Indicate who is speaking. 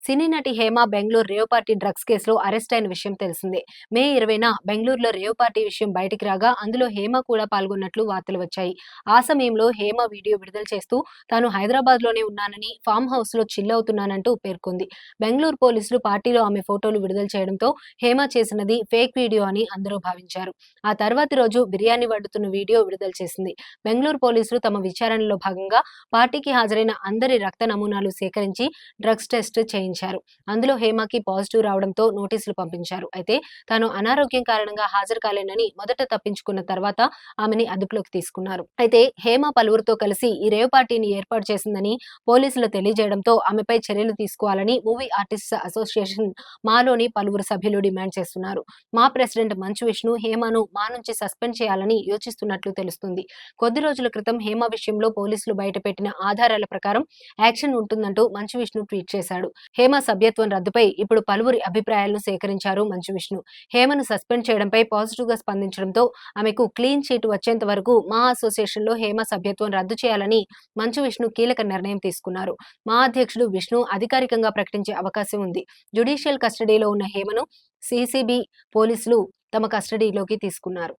Speaker 1: సినీ నటి Hema Bengaluru rave party drugs కేసులో arrest అయిన విషయం తెలిసిందే. మే 20న బెంగళూరులో రేవ్ పార్టీ విషయం బయటికి రాగా అందులో హేమ కూడా పాల్గొన్నట్లు వార్తలు వచ్చాయి. ఆ సమయంలో హేమ వీడియో విడుదల చేస్తూ తాను హైదరాబాద్‌లోనే ఉన్నానని, ఫామ్ హౌస్‌లో చిల్ అవుతున్నానంటూ పేర్కొంది. బెంగళూరు పోలీసులు పార్టీలో ఆమె ఫోటోలు విడుదల చేయడంతో హేమ చేసినది ఫేక్ వీడియో అని అందరూ భావించారు. ఆ తర్వాతి రోజు బిర్యానీ వండుతున్న వీడియో విడుదల చేసింది. బెంగళూరు పోలీసులు తమ విచారణలో భాగంగా పార్టీకి హాజరైన అందరి రక్త నమూనాలు సేకరించి డ్రగ్స్ టెస్ట్ చేయించారు. అందులో హేమకి పాజిటివ్ రావడంతో నోటీసులు పంపించారు. అయితే తాను అనారోగ్యం కారణంగా హాజరు కాలేనని మొదట తప్పించుకున్న తర్వాత ఆమెని అదుపులోకి తీసుకున్నారు. అయితే హేమ పలువురితో కలిసి ఈ రేవ్ పార్టీని ఏర్పాటు చేసిందని పోలీసులు తెలియజేయడంతో ఆమెపై చర్యలు తీసుకోవాలని మూవీ ఆర్టిస్ట్స్ అసోసియేషన్ మాలోని పలువురు సభ్యులు డిమాండ్ చేస్తున్నారు. మా ప్రెసిడెంట్ మంచు విష్ణు హేమను మా నుంచి సస్పెండ్ చేయాలని యోచిస్తున్నట్లు తెలుస్తుంది. కొద్ది రోజుల క్రితం హేమ విషయంలో పోలీసులు బయటపెట్టిన ఆధారాల ప్రకారం యాక్షన్ ఉంటుందంటూ మంచు విష్ణు ట్వీట్ చేశాడు. హేమ సభ్యత్వం రద్దుపై ఇప్పుడు పలువురి అభిప్రాయాలను సేకరించారు మంచు విష్ణు. హేమను సస్పెండ్ చేయడంపై పాజిటివ్ గా స్పందించడంతో ఆమెకు క్లీన్ చిట్ వచ్చేంత వరకు మా అసోసియేషన్లో హేమ సభ్యత్వం రద్దు చేయాలని మంచు విష్ణు కీలక నిర్ణయం తీసుకున్నారు. మా అధ్యక్షుడు విష్ణు అధికారికంగా ప్రకటించే అవకాశం ఉంది. జ్యుడిషియల్ కస్టడీలో ఉన్న హేమను సీసీబీ పోలీసులు తమ కస్టడీలోకి తీసుకున్నారు.